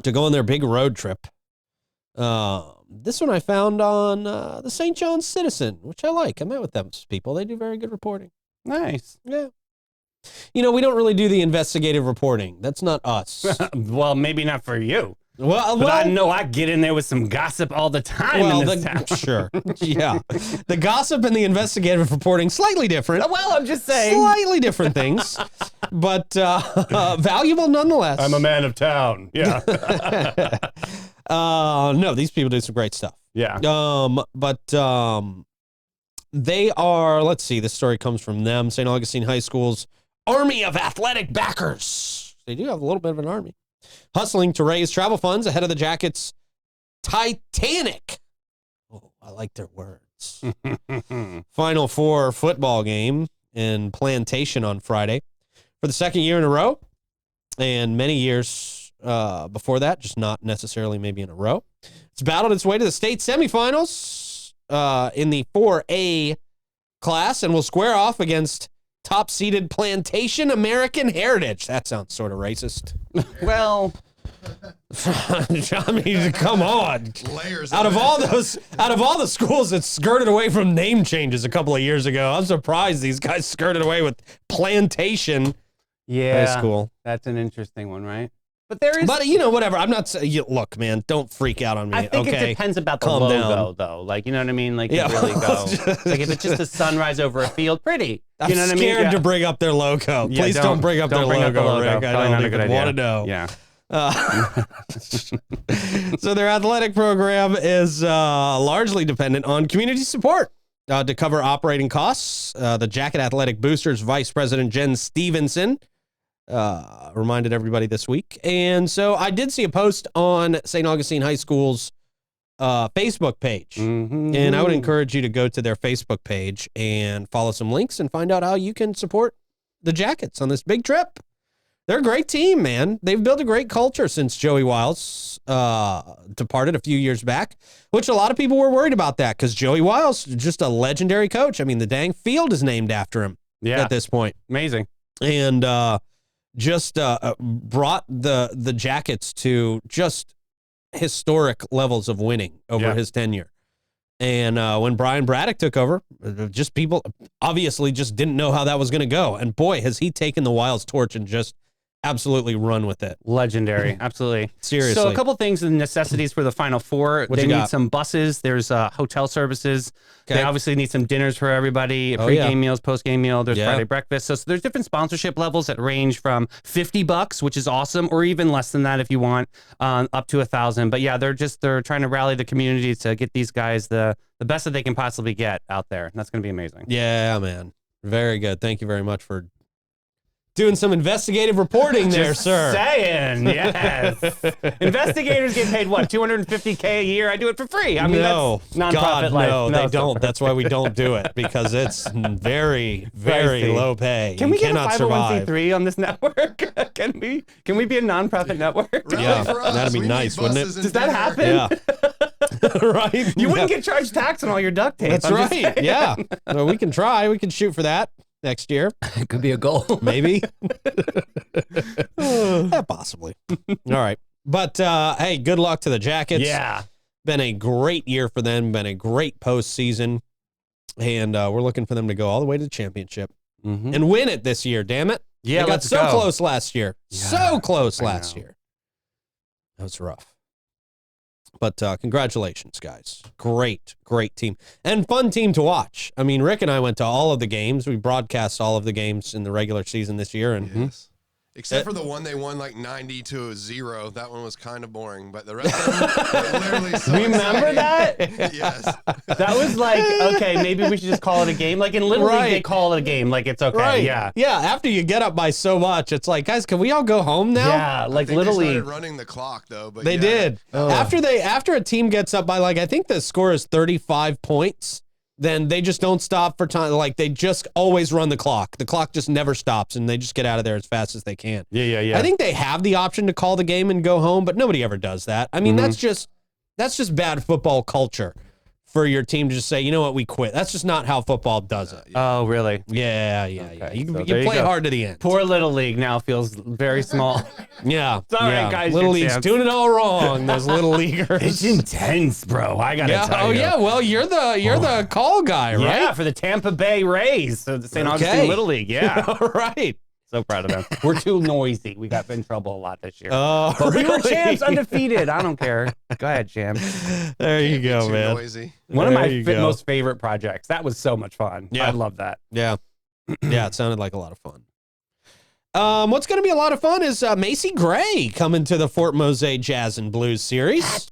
to go on their big road trip. This one I found on the St. John's Citizen, which I like. I met with them people. They do very good reporting. Nice. Yeah. We don't really do the investigative reporting. That's not us. Well, maybe not for you. Well, but I know I get in there with some gossip all the time in this town. Sure. Yeah. The gossip and the investigative reporting, slightly different. Well, I'm just saying. Slightly different things, but valuable nonetheless. I'm a man of town. Yeah. No, these people do some great stuff. Yeah. But they are, let's see, this story comes from them, St. Augustine High School's Army of Athletic Backers. They do have a little bit of an army. Hustling to raise travel funds ahead of the Jackets' Titanic. Oh, I like their words. Final Four football game in Plantation on Friday for the second year in a row, and many years before that, just not necessarily maybe in a row. It's battled its way to the state semifinals in the 4A class and will square off against top-seeded Plantation American Heritage. That sounds sort of racist. Well, I mean, come on. Layers out of all the schools that skirted away from name changes a couple of years ago, I'm surprised these guys skirted away with Plantation High School. That's an interesting one, right? But whatever. I'm not saying. Look, man, don't freak out on me. I think it depends about the Calm logo, down. though. Like, you know what I mean? Like, you really go. Like, if it's just a sunrise over a field, pretty. I'm scared to bring up their logo. Please don't bring up their logo, Rick. I don't even want to know. Yeah. So their athletic program is largely dependent on community support to cover operating costs. The Jacket Athletic Boosters Vice President Jen Stevenson reminded everybody this week. And so I did see a post on St. Augustine High School's Facebook page. Mm-hmm. And I would encourage you to go to their Facebook page and follow some links and find out how you can support the Jackets on this big trip. They're a great team, man. They've built a great culture since Joey Wiles departed a few years back, which a lot of people were worried about that because Joey Wiles is just a legendary coach. I mean, the dang field is named after him at this point. Amazing. And just brought the Jackets to just historic levels of winning over his tenure. And when Brian Braddock took over, just people obviously just didn't know how that was going to go. And boy, has he taken the Wiles torch and just absolutely run with it. Legendary. Absolutely. Seriously. So a couple things, the necessities for the Final Four. What they you need got? some buses. There's hotel services. Okay. They obviously need some dinners for everybody, pre-game meals, post-game meal. There's Friday breakfast. So there's different sponsorship levels that range from $50, which is awesome, or even less than that if you want, up to $1,000. But yeah, they're trying to rally the community to get these guys the best that they can possibly get out there. And that's going to be amazing. Yeah, man. Very good. Thank you very much for doing some investigative reporting there, sir. Saying, yes. Investigators get paid, what, $250K a year? I do it for free. I mean, that's nonprofit life. No, they don't. That's why we don't do it, because it's very, very low pay. Can we get a survive. 501c3 on this network? Can we be a nonprofit network? Yeah, that'd be nice, wouldn't it? Does that happen? Yeah. Right? You wouldn't get charged tax on all your duct tape. That's right. Yeah. Well, we can try. We can shoot for that next year. It could be a goal. Maybe. Yeah, possibly. All right. But, hey, good luck to the Jackets. Yeah. Been a great year for them. Been a great postseason. And we're looking for them to go all the way to the championship and win it this year, damn it. Yeah, they got let's so go. close last year. Yeah, so close I last know. year. That was rough. But congratulations, guys. Great, great team. And fun team to watch. I mean, Rick and I went to all of the games. We broadcast all of the games in the regular season this year. And Yes. Except for the one they won like 90-0. That one was kind of boring, but the rest of them were literally so Remember exciting. that? Yes. That was like, okay, maybe we should just call it a game. Like in Little League, they call it a game. Like it's okay. right. Yeah. Yeah, after you get up by so much, it's like, guys, can we all go home now? Yeah, I like think Little they started League. running the clock though, but They yeah. did. Oh. After a team gets up by, like, I think the score is 35 points, then they just don't stop for time. Like, they just always run the clock. The clock just never stops, and they just get out of there as fast as they can. Yeah. I think they have the option to call the game and go home, but nobody ever does that. I mean, that's just bad football culture for your team to just say, you know what, we quit. That's just not how football does it. Oh, really? Yeah. Okay, You so play hard to the end. Poor Little League now feels very small. Yeah. It's all right, guys. Little League's doing it all wrong, those Little Leaguers. It's intense, bro. I got to tell you. Yeah. Well, you're the call guy, right? Yeah, for the Tampa Bay Rays. So the St. Augustine Little League. Yeah. All right. So proud of them. We're too noisy. We got in trouble a lot this year. Oh, but we were really? champs, undefeated. I don't care. Go ahead, champs. There you go, Too man. noisy. One of my most favorite projects. That was so much fun. Yeah. I love that. Yeah. Yeah, it sounded like a lot of fun. What's going to be a lot of fun is Macy Gray coming to the Fort Mose Jazz and Blues series.